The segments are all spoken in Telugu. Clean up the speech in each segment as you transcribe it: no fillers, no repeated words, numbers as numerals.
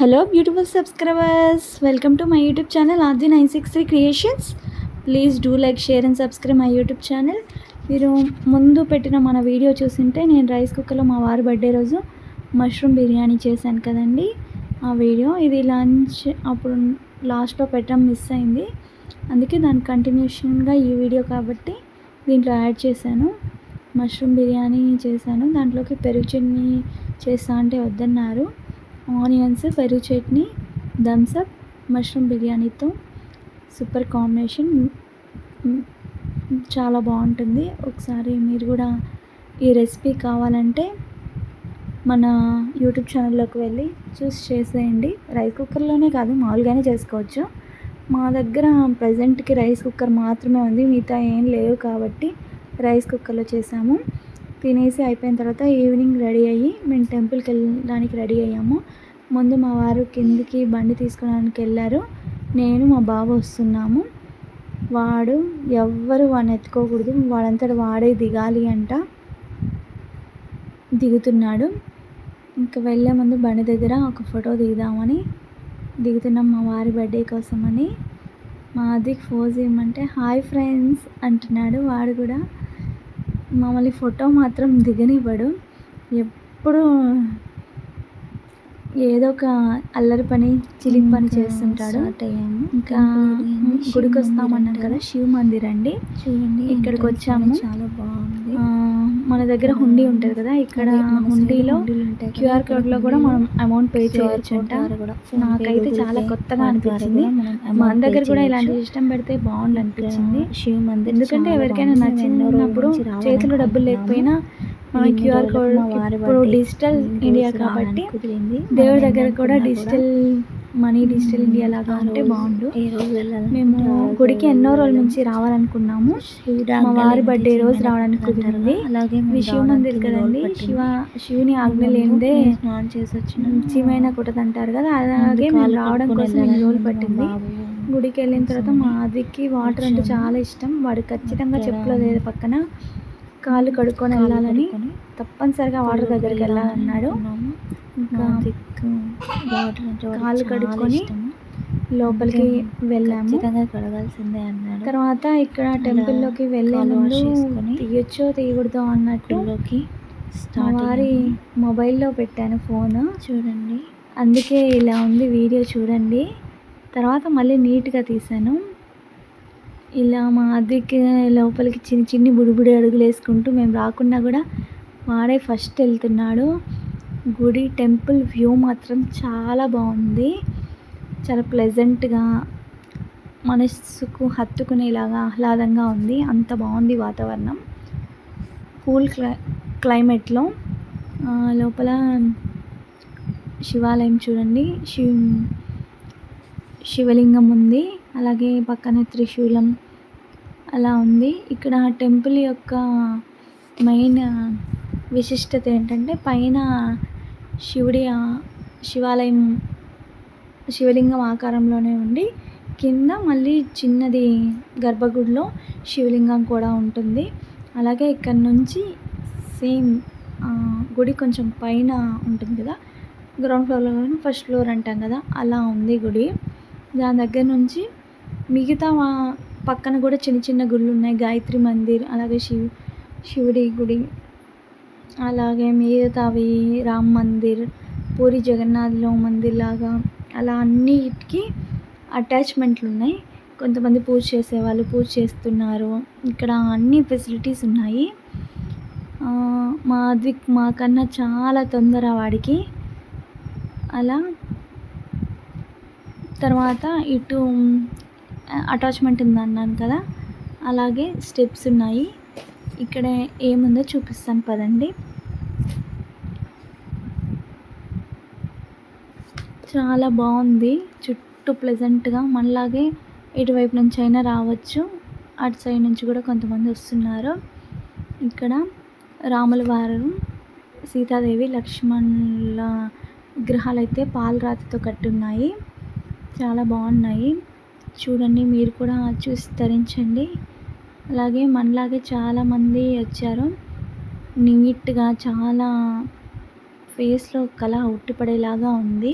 Hello beautiful subscribers, welcome to my YouTube channel ఆది 963 creations. Please do like, share and subscribe my YouTube channel. మీరు ముందు పెట్టిన మన వీడియో చూసింటే నేను రైస్ కుక్కర్లో మా వారి బర్త్డే రోజు మష్రూమ్ బిర్యానీ చేశాను కదండి. ఆ వీడియో ఇది లంచ్ అప్పుడు లాస్ట్లో పెట్టడం మిస్ అయింది, అందుకే దాని కంటిన్యూషన్గా ఈ వీడియో కాబట్టి దీంట్లో యాడ్ చేశాను. మష్రూమ్ బిర్యానీ చేశాను, దాంట్లోకి పెరుగు చట్నీ చేస్తా అంటే వద్దన్నారు. ఆనియన్స్, పెరుగు చట్నీ, థమ్స్అప్, మష్రూమ్ బిర్యానీతో సూపర్ కాంబినేషన్, చాలా బాగుంటుంది. ఒకసారి మీరు కూడా ఈ రెసిపీ కావాలంటే మన యూట్యూబ్ ఛానల్లోకి వెళ్ళి చూసి చేసేయండి. రైస్ కుక్కర్లోనే కాదు, మామూలుగానే చేసుకోవచ్చు. మా దగ్గర ప్రజెంట్కి రైస్ కుక్కర్ మాత్రమే ఉంది, మిగతా ఏం లేవు కాబట్టి రైస్ కుక్కర్లో చేసాము. తినేసి అయిపోయిన తర్వాత ఈవినింగ్ రెడీ అయ్యి మేము టెంపుల్కి వెళ్ళడానికి రెడీ అయ్యాము. ముందు మా వారు కిందికి బండి తీసుకోవడానికి వెళ్ళారు, నేను మా బాబు వస్తున్నాము. వాడు వాడిని ఎత్తుకోకూడదు, వాడంతట వాడే దిగాలి అంట. దిగుతున్నాడు. ఇంకా వెళ్ళే ముందు బండి దగ్గర ఒక ఫోటో దిగుదామని దిగుతున్నాం, మా వారి బర్త్డే కోసమని. మా అదికి ఫోజ్ ఇవ్వమంటే హాయ్ ఫ్రెండ్స్ అంటున్నాడు. వాడు కూడా మమ్మల్ని ఫోటో మాత్రం దిగనివ్వడు, ఎప్పుడు ఏదో ఒక అల్లరి పని, చిలిపి పని చేస్తుంటాడు. ఇంకా గుడికి వస్తామన్నాం కదా, శివ మందిర్ అండి. చూడండి ఇక్కడికి వచ్చాము, చాలా బాగుంది. మన దగ్గర హుండీ ఉంటుంది కదా, ఇక్కడ హుండీలో క్యూఆర్ కోడ్లో కూడా మనం అమౌంట్ పే చేయవచ్చు అంట. నాకైతే చాలా కొత్తగా అనిపించింది. మన దగ్గర కూడా ఇలాంటి సిస్టమ్ పెడితే బాగుండు అనిపించింది. శివ మందిర్ ఎందుకంటే ఎవరికైనా నచ్చినప్పుడు చేతిలో డబ్బులు లేకపోయినా మన క్యూఆర్ కోడ్, ఇప్పుడు డిజిటల్ ఇండియా కాబట్టి దేవుడి దగ్గర కూడా డిజిటల్ మనీ, డిజిటల్ ఇండియా లాగా ఉంటే బాగుండు. మేము గుడికి ఎన్నో రోజుల నుంచి రావాలనుకున్నాము, మా వారి బర్త్డే రోజు రావడానికి కుదిరింది. శివ మందిర్ కదండి, శివుని ఆజ్ఞ లేనిదే చీమైనా కుట్టదంటారు కదా, అలాగే మేము రావడం కోసం ఎన్ని రోజులు పట్టింది. గుడికి వెళ్ళిన తర్వాత మా ఆదికి వాటర్ అంటే చాలా ఇష్టం. వాడు ఖచ్చితంగా చెప్పుకోలేదు, పక్కన కాళ్ళు కడుక్కొని వెళ్ళాలని, తప్పనిసరిగా వాటర్ దగ్గరికి వెళ్ళాలన్నాడు. ఇంకా కాళ్ళు కడుక్కొని లోపలికి వెళ్ళాము. కడగాల్సిందే అన్నాడు. తర్వాత ఇక్కడ టెంపుల్లోకి వెళ్ళే ముందు తీయొచ్చో తీయకూడదో అన్నట్టు మా వారి మొబైల్లో పెట్టాను ఫోన్, చూడండి. అందుకే ఇలా ఉంది వీడియో, చూడండి. తర్వాత మళ్ళీ నీట్గా తీసాను. ఇలా మా అద్దెకి లోపలికి చిన్ని బుడిబుడి అడుగులు వేసుకుంటూ మేము రాకున్నా కూడా వాడే ఫస్ట్ వెళ్తున్నాడు. గుడి టెంపుల్ వ్యూ మాత్రం చాలా బాగుంది, చాలా ప్లెజెంట్గా, మనసుకు హత్తుకునేలాగా ఆహ్లాదంగా ఉంది. అంత బాగుంది వాతావరణం, కూల్ క్లైమేట్లో. లోపల శివాలయం చూడండి, శివలింగం ఉంది, అలాగే పక్కన త్రిశూలం అలా ఉంది. ఇక్కడ టెంపుల్ యొక్క మెయిన్ విశిష్టత ఏంటంటే పైన శివాలయం శివలింగం ఆకారంలోనే ఉండి, కింద మళ్ళీ చిన్నది గర్భగుడిలో శివలింగం కూడా ఉంటుంది. అలాగే ఇక్కడ నుంచి సేమ్ గుడి కొంచెం పైన ఉంటుంది కదా, గ్రౌండ్ ఫ్లోర్లో ఫస్ట్ ఫ్లోర్ అంటాం కదా, అలా ఉంది గుడి. దాని దగ్గర నుంచి మిగతా పక్కన కూడా చిన్న చిన్న గుళ్ళు ఉన్నాయి, గాయత్రి మందిర్, అలాగే శివుడి గుడి, అలాగే మిగతావి రామ్ మందిర్, పూరి జగన్నాథ్లో మందిర్ లాగా అలా అన్నిటికీ అటాచ్మెంట్లు ఉన్నాయి. కొంతమంది పూజ చేసేవాళ్ళు పూజ చేస్తున్నారు, ఇక్కడ అన్ని ఫెసిలిటీస్ ఉన్నాయి. మాకన్నా చాలా తొందర వాడికి. అలా తర్వాత ఇటు అటాచ్మెంట్ ఉందన్నాను కదా, అలాగే స్టెప్స్ ఉన్నాయి. ఇక్కడ ఏముందో చూపిస్తాను పదండి. చాలా బాగుంది, చుట్టూ ప్లెజెంట్గా, మనలాగే ఇటువైపు నుంచి అయినా రావచ్చు, అటు సైడ్ నుంచి కూడా కొంతమంది వస్తున్నారు. ఇక్కడ రాముల వారు, సీతాదేవి, లక్ష్మణుల విగ్రహాలు అయితే పాలరాతితో కట్టి ఉన్నాయి, చాలా బాగున్నాయి. చూడండి, మీరు కూడా చూసి తరించండి. అలాగే మనలాగే చాలామంది వచ్చారు, నీట్గా, చాలా ఫేస్లో కళ ఉట్టిపడేలాగా ఉంది.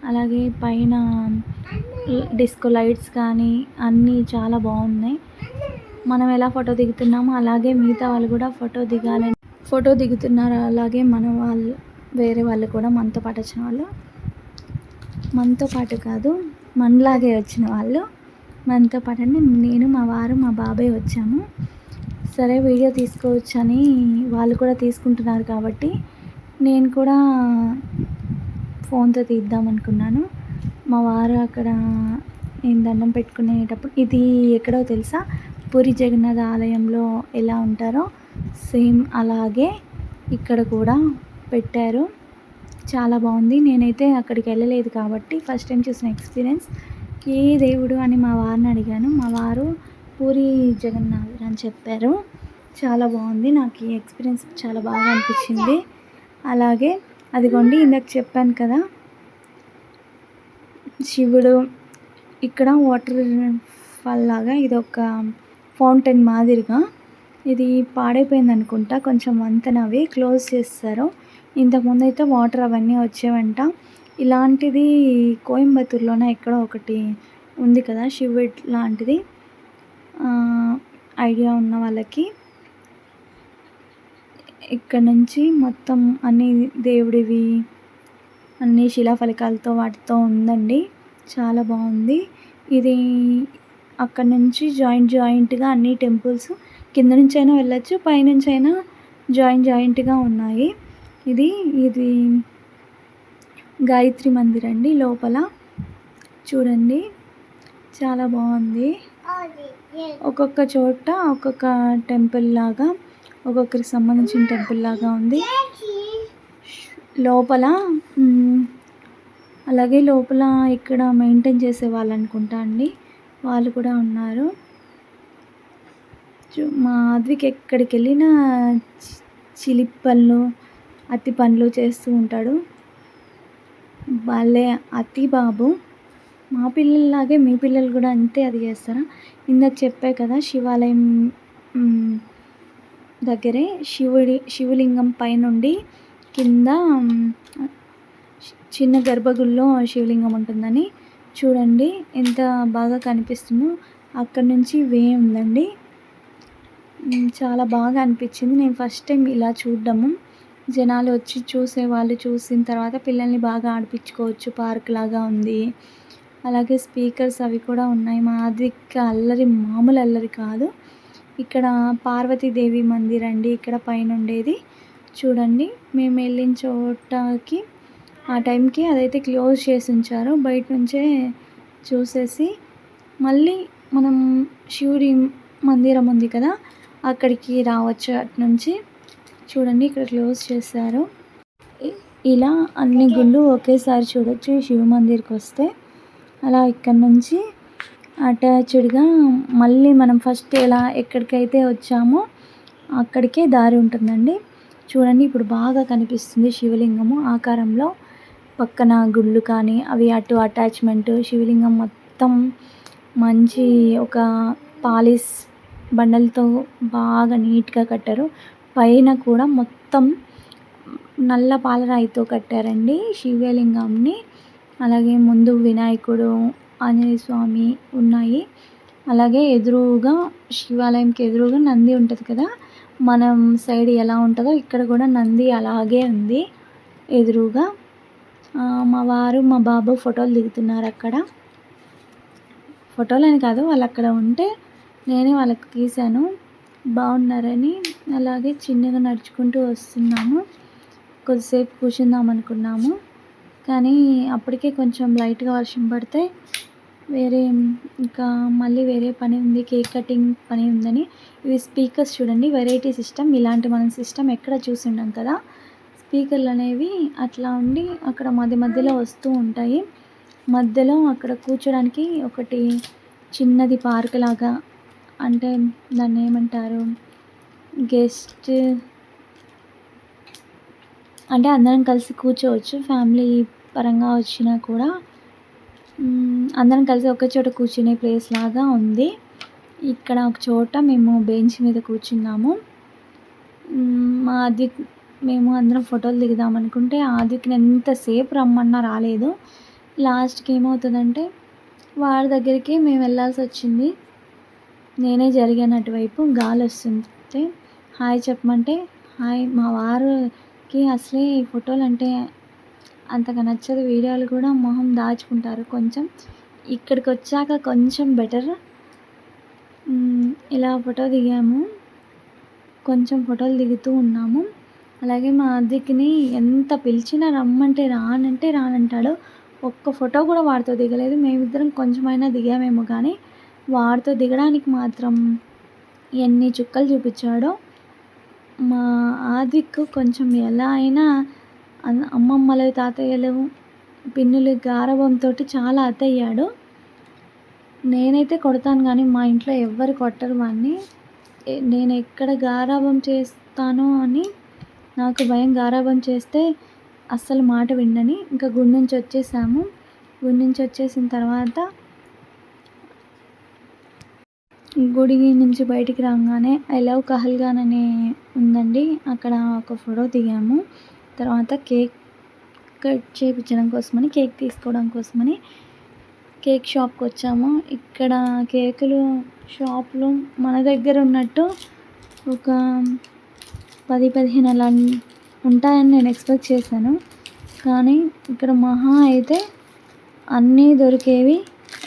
అలాగే పైన డిస్కో లైట్స్ కానీ అన్నీ చాలా బాగున్నాయి. మనం ఎలా ఫోటో దిగుతున్నామో అలాగే మిగతా వాళ్ళు కూడా ఫోటో దిగుతున్నారు. అలాగే మన వాళ్ళు వేరే వాళ్ళు కూడా మనతో పాటు వచ్చిన వాళ్ళు, మనతో పాటు కాదు మనలాగే వచ్చిన వాళ్ళు, మనతో పాటు అంటే నేను, మా వారు, మా బాబాయ్ వచ్చాము. సరే వీడియో తీసుకోవచ్చని వాళ్ళు కూడా తీసుకుంటున్నారు కాబట్టి నేను కూడా ఫోన్తో తీద్దాం అనుకున్నాను. మా వారు అక్కడ నేను దండం పెట్టుకునేటప్పుడు, ఇది ఎక్కడో తెలుసా, పూరి జగన్నాథ ఆలయంలో ఎలా ఉంటారో సేమ్ అలాగే ఇక్కడ కూడా పెట్టారు. చాలా బాగుంది. నేనైతే అక్కడికి వెళ్ళలేదు కాబట్టి ఫస్ట్ టైం చూసిన ఎక్స్పీరియన్స్. ఏ దేవుడు అని మా వారిని అడిగాను. మా వారు పూరి జగన్నాథ్ అని చెప్పారు. చాలా బాగుంది. నాకు ఈ ఎక్స్పీరియన్స్ చాలా బాగా అనిపించింది. అలాగే అదిగోండి ఇందాక చెప్పాను కదా శివుడు, ఇక్కడ వాటర్ ఫాల్ లాగా ఇది ఒక ఫౌంటైన్ మాదిరిగా, ఇది పాడైపోయింది అనుకుంటా, కొంచెం వంతెన అవి క్లోజ్ చేస్తారు. ఇంతకుముందు అయితే వాటర్ అవన్నీ వచ్చేవంట. ఇలాంటిది కోయంబత్తూరులోనే ఎక్కడో ఒకటి ఉంది కదా శివుడి లాంటిది, ఐడియా ఉన్న వాళ్ళకి. ఇక్కడ నుంచి మొత్తం అన్ని దేవుడివి అన్ని శిలాఫలకాలతో వాటితో ఉందండి. చాలా బాగుంది. ఇది అక్కడ నుంచి జాయింట్గా అన్ని టెంపుల్స్ కింద నుంచి అయినా వెళ్ళచ్చు, పైనుంచి అయినా జాయింట్గా ఉన్నాయి. ఇది గాయత్రి మందిర్ అండి. లోపల చూడండి చాలా బాగుంది. ఒక్కొక్క చోట ఒక్కొక్క టెంపుల్ లాగా, ఒక్కొక్కరికి సంబంధించిన టెంపుల్ లాగా ఉంది లోపల. అలాగే లోపల ఇక్కడ మెయింటైన్ చేసే వాళ్ళు అనుకుంటా అండి, వాళ్ళు కూడా ఉన్నారు. మా ఆద్విక్ ఎక్కడికి వెళ్ళినా చిలిపి పనులు, అతి పనులు చేస్తూ ఉంటాడు. వాళ్ళే అతి బాబు. మా పిల్లల్లాగే మీ పిల్లలు కూడా అంతే అది చేస్తారా? ఇందాక చెప్పే కదా శివాలయం దగ్గరే శివలింగం పైనుండి కింద చిన్న గర్భగుడిలో శివలింగం ఉంటుందని. చూడండి ఎంత బాగా కనిపిస్తుందో. అక్కడి నుంచి వే ఉందండి. చాలా బాగా అనిపించింది. నేను ఫస్ట్ టైం ఇలా చూడడము. జనాలు వచ్చి చూసేవాళ్ళు చూసిన తర్వాత పిల్లల్ని బాగా ఆడిపించుకోవచ్చు, పార్క్ లాగా ఉంది. అలాగే స్పీకర్స్ అవి కూడా ఉన్నాయి. మా ఆద్విక్ అల్లరి మామూలు అల్లరి కాదు. ఇక్కడ పార్వతీదేవి మందిర్ అండి, ఇక్కడ పైన ఉండేది. చూడండి మేము వెళ్ళిన చోటకి ఆ టైంకి అదైతే క్లోజ్ చేసి ఉంచారు. బయట నుంచే చూసేసి మళ్ళీ మనం శివుడి మందిరం ఉంది కదా అక్కడికి రావచ్చు అటు నుంచి. చూడండి ఇక్కడ క్లోజ్ చేశారు. ఇలా అన్ని గుళ్ళు ఒకేసారి చూడొచ్చు శివ మందిర్కి వస్తే. అలా ఇక్కడ నుంచి అటాచ్డ్గా మళ్ళీ మనం ఫస్ట్ ఎలా ఎక్కడికైతే వచ్చామో అక్కడికే దారి ఉంటుందండి. చూడండి ఇప్పుడు బాగా కనిపిస్తుంది శివలింగము ఆకారంలో. పక్కన గుళ్ళు కానీ అవి అటు అటాచ్మెంట్, శివలింగం మొత్తం మంచి ఒక పాలిష్ బండలతో బాగా నీట్గా కట్టారు. పైన కూడా మొత్తం నల్ల పాలరాయితో కట్టారండి శివలింగంని. అలాగే ముందు వినాయకుడు, ఆంజనేయ స్వామి ఉన్నాయి. అలాగే ఎదురుగా శివాలయంకి ఎదురుగా నంది ఉంటుంది కదా, మనం సైడ్ ఎలా ఉంటుందో ఇక్కడ కూడా నంది అలాగే ఉంది ఎదురుగా. మా వారు మా బాబు ఫోటోలు దిగుతున్నారు అక్కడ. ఫోటోలని కాదు, వాళ్ళు అక్కడ ఉంటే నేనే వాళ్ళకి తీశాను బాగున్నారని. అలాగే చిన్నగా నడుచుకుంటూ వస్తున్నాము. కొద్దిసేపు కూర్చుందాం అనుకున్నాము కానీ అప్పటికే కొంచెం లైట్గా వర్షం పడితే ఇంకా మళ్ళీ వేరే పని ఉంది, కేక్ కటింగ్ పని ఉందని. ఇవి స్పీకర్స్ చూడండి, వెరైటీ సిస్టమ్. ఇలాంటి మనం సిస్టమ్ ఎక్కడ చూసి ఉండం కదా. స్పీకర్లు అనేవి అట్లా ఉండి అక్కడ మధ్యలో వస్తూ ఉంటాయి. మధ్యలో అక్కడ కూర్చోడానికి ఒకటి చిన్నది పార్క్ లాగా, అంటే దాన్ని ఏమంటారు, గెస్ట్ అంటే అందరం కలిసి కూర్చోవచ్చు. ఫ్యామిలీ పరంగా వచ్చినా కూడా అందరం కలిసి ఒకే చోట కూర్చునే ప్లేస్ లాగా ఉంది. ఇక్కడ ఒక చోట మేము బెంచ్ మీద కూర్చున్నాము. మా మేము అందరం ఫోటోలు దిగుదాం అనుకుంటే ఆదిత్యని ఎంతసేపు రమ్మన్నా రాలేదు. లాస్ట్‌కి ఏమవుతుందంటే వాడి దగ్గరికి మేము వెళ్ళాల్సి వచ్చింది. నేనే జరిగాను అటువైపు. గాలొస్తుంటే హాయ్ చెప్పమంటే హాయ్ మా వారికి అసలే ఫోటోలంటే అంతగా నచ్చదు. వీడియోలు కూడా మొహం దాచుకుంటారు కొంచెం. ఇక్కడికొచ్చాక కొంచెం బెటర్. ఇలా ఫోటో దిగాము. కొంచెం ఫోటోలు దిగుతూ ఉన్నాము. అలాగే మా అద్విక్‌ని ఎంత పిలిచినా రమ్మంటే రానంటే రానంటాడు. ఒక్క ఫోటో కూడా వాడితో దిగలేదు. మేమిద్దరం కొంచెమైనా దిగామేమో కానీ వాడితో దిగడానికి మాత్రం ఎన్ని చుక్కలు చూపించాడో. మా ఆద్విక్ కొంచెం ఎలా అయినా అమ్మమ్మలు, తాతయ్యలు, పిన్నులు గారాబంతో చాలా అతయ్యాడు. నేనైతే కొడతాను కానీ మా ఇంట్లో ఎవ్వరు కొట్టరు వాడిని. నేను ఎక్కడ గారాబం చేస్తానో అని నాకు భయం. గారాబం చేస్తే అస్సలు మాట వినని. ఇంకా గుడి నుంచి వచ్చేసాము. గుడి నుంచి వచ్చేసిన తర్వాత గుడి నుంచి బయటికి రాగానే ఐ లవ్ కహల్గాన్ అనే ఉందండి, అక్కడ ఒక ఫోటో దిగాము. తర్వాత కేక్ కట్ చేయించడం కోసమని, కేక్ తీసుకోవడం కోసమని కేక్ షాప్కి వచ్చాము. ఇక్కడ కేకులు షాప్లో మన దగ్గర ఉన్నట్టు ఒక 10-15 అలా ఉంటాయని నేను ఎక్స్పెక్ట్ చేశాను. కానీ ఇక్కడ మహా అయితే అన్నీ దొరికేవి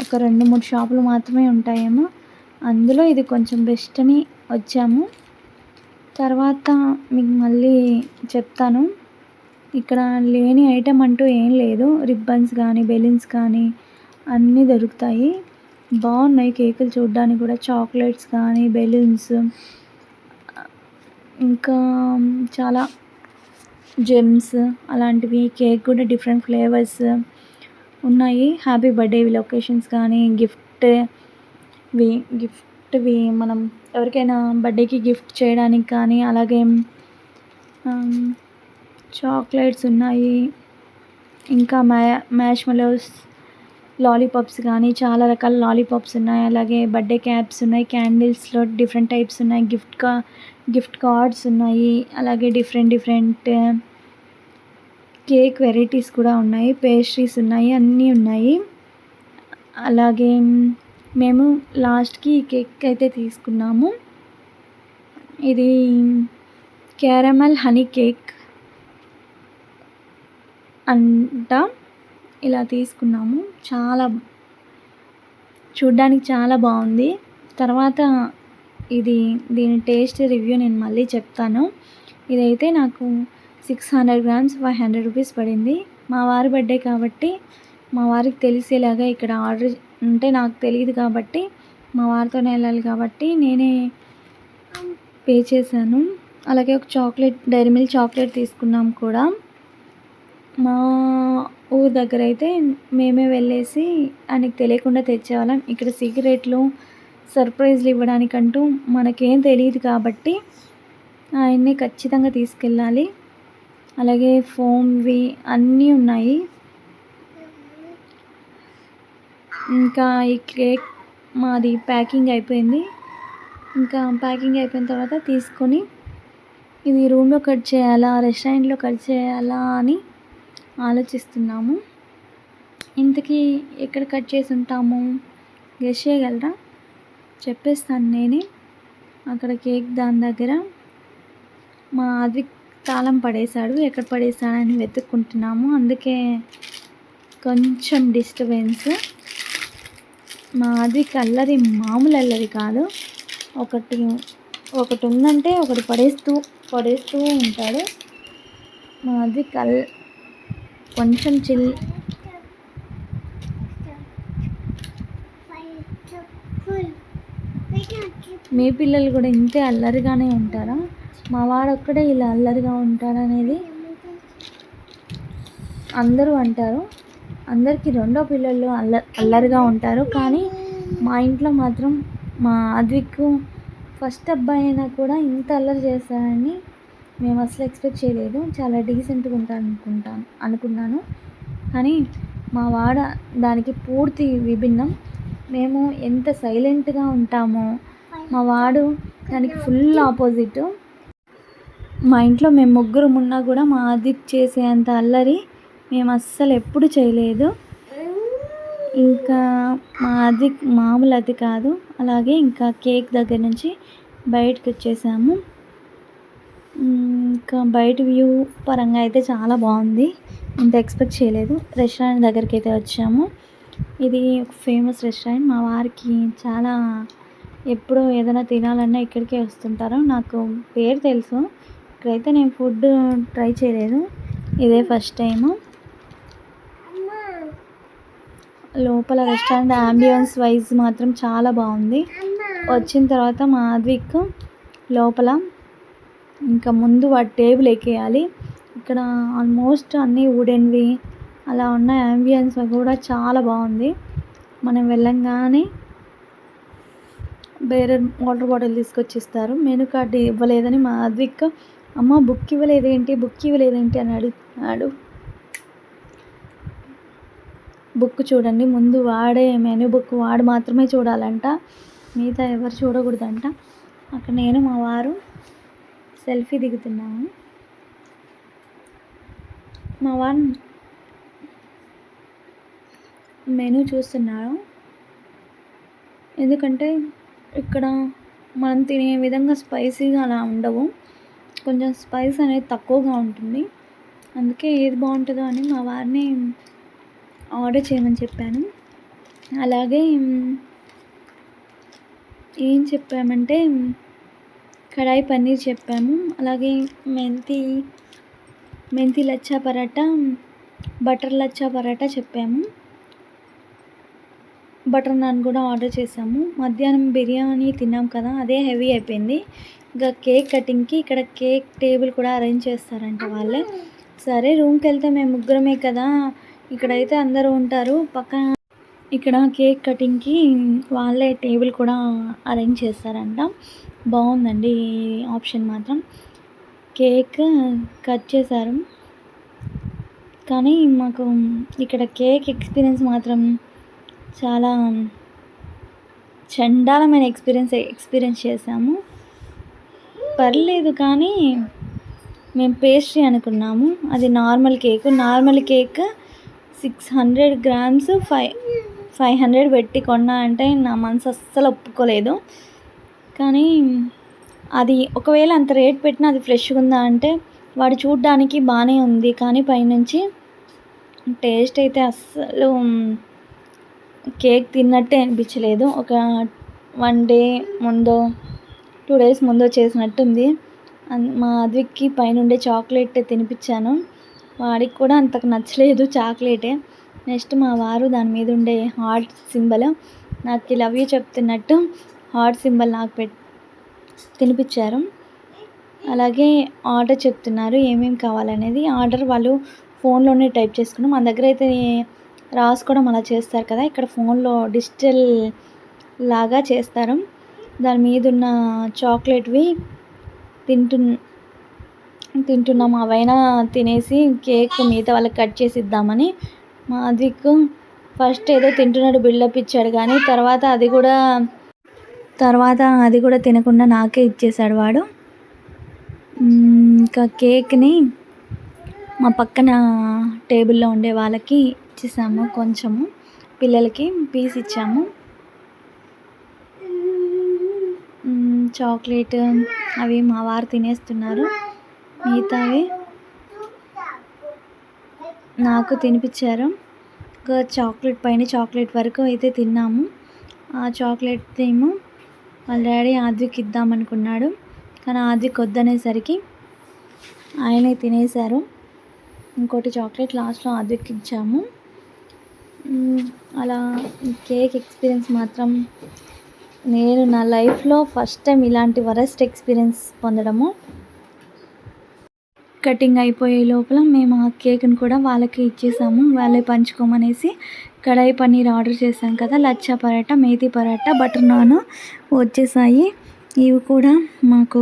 ఒక 2-3 షాపులు మాత్రమే ఉంటాయేమో. అందులో ఇది కొంచెం బెస్ట్ అని వచ్చాము. తర్వాత మీకు మళ్ళీ చెప్తాను. ఇక్కడ లేని ఐటెం అంటూ ఏం లేదు. రిబ్బన్స్ కానీ బెలూన్స్ కానీ అన్నీ దొరుకుతాయి. బాగున్నాయి కేకులు చూడడానికి కూడా. చాక్లెట్స్ కానీ బెలూన్స్, ఇంకా చాలా జెమ్స్ అలాంటివి. కేక్ కూడా డిఫరెంట్ ఫ్లేవర్స్ ఉన్నాయి. హ్యాపీ బర్త్డే లొకేషన్స్ కానీ గిఫ్ట్వి మనం ఎవరికైనా బర్త్డేకి గిఫ్ట్ చేయడానికి కానీ, అలాగే చాక్లెట్స్ ఉన్నాయి. ఇంకా మ్యాష్మెలోస్, లాలీపాప్స్ కానీ చాలా రకాల లాలీపాప్స్ ఉన్నాయి. అలాగే బర్త్డే క్యాప్స్ ఉన్నాయి. క్యాండిల్స్లో డిఫరెంట్ టైప్స్ ఉన్నాయి. గిఫ్ట్ కార్డ్స్ ఉన్నాయి. అలాగే డిఫరెంట్ కేక్ వెరైటీస్ కూడా ఉన్నాయి. పేస్ట్రీస్ ఉన్నాయి. అన్నీ ఉన్నాయి. అలాగే మేము లాస్ట్కి కేక్ అయితే తీసుకున్నాము. ఇది క్యారమెల్ హనీ కేక్ అంట. ఇలా తీసుకున్నాము. చూడ్డానికి చాలా బాగుంది. తర్వాత దీని టేస్ట్ రివ్యూ నేను మళ్ళీ చెప్తాను. ఇదైతే నాకు 600 grams 500 rupees పడింది. మా వారి బర్త్డే కాబట్టి మా వారికి తెలిసేలాగా ఇక్కడ ఆర్డర్ అంటే నాకు తెలియదు కాబట్టి మా వారితోనే వెళ్ళాలి కాబట్టి నేనే పే చేశాను. అలాగే ఒక డైరీ మిల్క్ చాక్లెట్ తీసుకున్నాం కూడా. మా ఊరు దగ్గర అయితే మేమే వెళ్ళేసి ఆయనకి తెలియకుండా తెచ్చేవాళ్ళం. ఇక్కడ సీక్రెట్లు సర్ప్రైజ్లు ఇవ్వడానికంటూ మనకేం తెలియదు కాబట్టి ఆయన్ని ఖచ్చితంగా తీసుకెళ్ళాలి. అలాగే ఫోమ్వి అన్నీ ఉన్నాయి. ఇంకా ఈ కేక్ మాది ప్యాకింగ్ అయిపోయింది. ఇంకా ప్యాకింగ్ అయిపోయిన తర్వాత తీసుకొని ఇది రూమ్లో కట్ చేయాలా, రెస్టారెంట్లో కట్ చేయాలా అని ఆలోచిస్తున్నాము. ఇంతకీ ఎక్కడ కట్ చేసి ఉంటాము గెస్ చేయగలరా? చెప్పేస్తాను నేనే. అక్కడ కేక్ దాని దగ్గర మా అద్విక్ తాళం పడేశాడు. ఎక్కడ పడేశాడని వెతుక్కుంటున్నాము. అందుకే కొంచెం డిస్టర్బెన్స్. మా అద్విక్ అల్లరి మామూలు అల్లరి కాదు. ఒకటి ఉందంటే ఒకటి పడేస్తూ ఉంటాడు. మా అద్విక్ కొంచెం మీ పిల్లలు కూడా ఇంతే అల్లరిగానే ఉంటారా? మా వాడు ఒక్కడే ఇలా అల్లరిగా ఉంటారనేది అందరూ అంటారు. అందరికీ రెండో పిల్లలు అల్లరిగా ఉంటారు. కానీ మా ఇంట్లో మాత్రం మా అద్విక్ ఫస్ట్ అబ్బాయి అయినా కూడా ఇంత అల్లరి చేస్తారని మేము అసలు ఎక్స్పెక్ట్ చేయలేదు. చాలా డీసెంట్గా అనుకున్నాను. కానీ మా వాడ దానికి పూర్తి విభిన్నం. మేము ఎంత సైలెంట్గా ఉంటామో మా వాడు దానికి ఫుల్ ఆపోజిట్. మా ఇంట్లో మేము ముగ్గురం ఉన్నా కూడా మా అద్విక్ చేసే అంత అల్లరి మేము అస్సలు ఎప్పుడు చేయలేదు. ఇంకా అది మామూలు అది కాదు. అలాగే ఇంకా కేక్ దగ్గర నుంచి బయటకొచ్చేసాము. ఇంకా బయట వ్యూ పరంగా అయితే చాలా బాగుంది. ఇంత ఎక్స్పెక్ట్ చేయలేదు. రెస్టారెంట్ దగ్గరికి అయితే వచ్చాము. ఇది ఒక ఫేమస్ రెస్టారెంట్. మా వారికి చాలా ఎప్పుడూ ఏదైనా తినాలన్నా ఇక్కడికే వస్తుంటారు. నాకు పేరు తెలుసు. ఇక్కడైతే నేను ఫుడ్ ట్రై చేయలేదు. ఇదే ఫస్ట్ టైము. లోపల రెస్టారెంట్ యాంబియన్స్ వైజ్ మాత్రం చాలా బాగుంది. వచ్చిన తర్వాత మా ఆద్విక్ లోపల ఇంకా ముందు వాడి టేబుల్ ఎక్కేయాలి. ఇక్కడ ఆల్మోస్ట్ అన్నీ వుడెన్వి అలా ఉన్న. యాంబియన్స్ కూడా చాలా బాగుంది. మనం వెళ్ళంగానే వేరే వాటర్ బాటిల్ తీసుకొచ్చి ఇస్తారు. మెనూ కార్డు ఇవ్వలేదని మా ఆద్విక్ అమ్మ బుక్ ఇవ్వలేదేంటి అని అడుగుతున్నాడు. బుక్ చూడండి, ముందు వాడే మెనూ బుక్ వాడు మాత్రమే చూడాలంట, మిగతా ఎవరు చూడకూడదంట. అక్కడ నేను మా వారు సెల్ఫీ దిగుతున్నాము. మా వారు మెనూ చూస్తున్నాడు. ఎందుకంటే ఇక్కడ మనం తినే విధంగా స్పైసీగా అలా ఉండవు. కొంచెం స్పైస్ అనేది తక్కువగా ఉంటుంది. అందుకే ఏది బాగుంటుందో అని మా వారిని ఆర్డర్ చేయమని చెప్పాను. అలాగే ఏం చెప్పామంటే కడాయి పన్నీర్ చెప్పాము. అలాగే మెంతి లచ్చా పరాటా, బటర్ లచ్చా పరాటా చెప్పాము. బటర్ నాన్ కూడా ఆర్డర్ చేసాము. మధ్యాహ్నం బిర్యానీ తిన్నాం కదా, అదే హెవీ అయిపోయింది. ఇంకా కేక్ కటింగ్కి ఇక్కడ కేక్ టేబుల్ కూడా అరేంజ్ చేస్తారంట వాళ్ళే. సరే రూమ్కి వెళ్తే మేము ముగ్గురమే కదా, ఇక్కడైతే అందరూ ఉంటారు. పక్కన ఇక్కడ కేక్ కటింగ్కి వాళ్ళే టేబుల్ కూడా అరేంజ్ చేస్తారంట. బాగుందండి ఈ ఆప్షన్ మాత్రం. కేక్ కట్ చేశారు. కానీ మాకు ఇక్కడ కేక్ ఎక్స్పీరియన్స్ మాత్రం చాలా చండాలమైన ఎక్స్పీరియన్స్ చేసాము. పర్లేదు కానీ మేము పేస్ట్రీ అనుకున్నాము. అది నార్మల్ కేక్ 600 గ్రామ్స్ 500 పెట్టి కొన్నా అంటే నా మనసు అస్సలు ఒప్పుకోలేదు. కానీ అది ఒకవేళ అంత రేట్ పెట్టినా అది ఫ్రెష్గా ఉందా అంటే వాడు చూడ్డానికి బాగానే ఉంది, కానీ పైనుంచి టేస్ట్ అయితే అస్సలు కేక్ తిన్నట్టే అనిపించలేదు. ఒక 1 డే ముందో 2 డేస్ ముందో చేసినట్టుంది. మా ఆద్విక్కి పైనుండే చాక్లెట్ తినిపించాను. వాడికి కూడా అంతకు నచ్చలేదు చాక్లెటే. నెక్స్ట్ మా వారు దాని మీద ఉండే హార్ట్ సింబల్, నాకు లవ్ యూ చెప్తున్నట్టు హార్ట్ సింబల్ నాకు తినిపించారు. అలాగే ఆర్డర్ చెప్తున్నారు ఏమేమి కావాలనేది. ఆర్డర్ వాళ్ళు ఫోన్లోనే టైప్ చేసుకున్నాం. మన దగ్గర అయితే రాసుకోవడం అలా చేస్తారు కదా, ఇక్కడ ఫోన్లో డిజిటల్ లాగా చేస్తారు. దాని మీద ఉన్న చాక్లెట్వి తింటున్నాం. అవైనా తినేసి కేక్ మిగతా వాళ్ళకి కట్ చేసి ఇద్దామని. మా ఆద్విక్ ఫస్ట్ ఏదో తింటున్నాడు బిల్డప్ ఇచ్చాడు, కానీ తర్వాత అది కూడా తినకుండా నాకే ఇచ్చేసాడు వాడు. ఇంకా కేక్ని మా పక్కన టేబుల్లో ఉండే వాళ్ళకి ఇచ్చేసాము. కొంచెము పిల్లలకి పీస్ ఇచ్చాము. చాక్లెట్ అవి మా వారు తినేస్తున్నారు. మిగతావి నాకు తినిపించారు. ఇంకా చాక్లెట్ వరకు అయితే తిన్నాము. ఆ చాక్లెట్ ఏమో వాళ్ళ డాడీ ఆద్విక్ ఇద్దామనుకున్నాడు, కానీ ఆద్విక్ వద్దనేసరికి ఆయనే తినేశారు. ఇంకోటి చాక్లెట్ లాస్ట్లో ఆద్విక్ ఇచ్చాము. అలా కేక్ ఎక్స్పీరియన్స్ మాత్రం నేను నా లైఫ్లో ఫస్ట్ టైం ఇలాంటి వరస్ట్ ఎక్స్పీరియన్స్ పొందడము. కటింగ్ అయిపోయే లోపల మేము ఆ కేక్ని కూడా వాళ్ళకి ఇచ్చేసాము. వాళ్ళే పంచుకోమనేసి కడాయి పన్నీర్ ఆర్డర్ చేశాం కదా, లచ్చా పరాటా, మేతి పరాటా, బటర్ నాన్ వచ్చేసాయి. ఇవి కూడా మాకు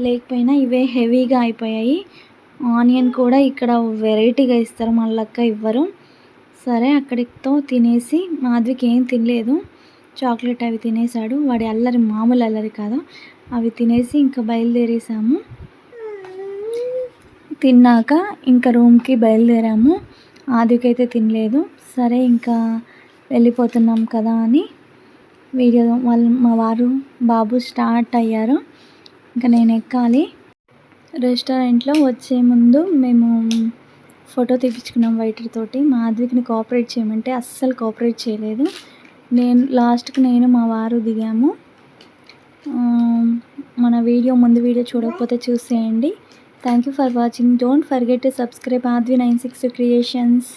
లేకపోయినా ఇవే హెవీగా అయిపోయాయి. ఆనియన్ కూడా ఇక్కడ వెరైటీగా ఇస్తారు, మళ్ళక్క ఇవ్వరు. సరే అక్కడితో తినేసి మాధవికి ఏం తినలేదు, చాక్లెట్ అవి తినేసాడు. వాడి అల్లరి మామూలు అల్లరి కాదు. అవి తినేసి ఇంకా బయలుదేరేసాము. తిన్నాక ఇంకా రూమ్కి బయలుదేరాము. ఆదికైతే తినలేదు. సరే ఇంకా వెళ్ళిపోతున్నాం కదా అని వీడియో మా వారు బాబు స్టార్ట్ అయ్యారు. ఇంకా నేను ఎక్కాలి. రెస్టారెంట్లో వచ్చే ముందు మేము ఫోటో తీపించుకున్నాం వెయిటర్ తోటి. మాధవికిని కోఆపరేట్ చేయమంటే అస్సలు కోఆపరేట్ చేయలేదు. లాస్ట్కి నేను మా వారు దిగాము. మన ముందు వీడియో చూడకపోతే చూసేయండి. Thank you for watching. Don't forget to subscribe Aadvi 96 creations.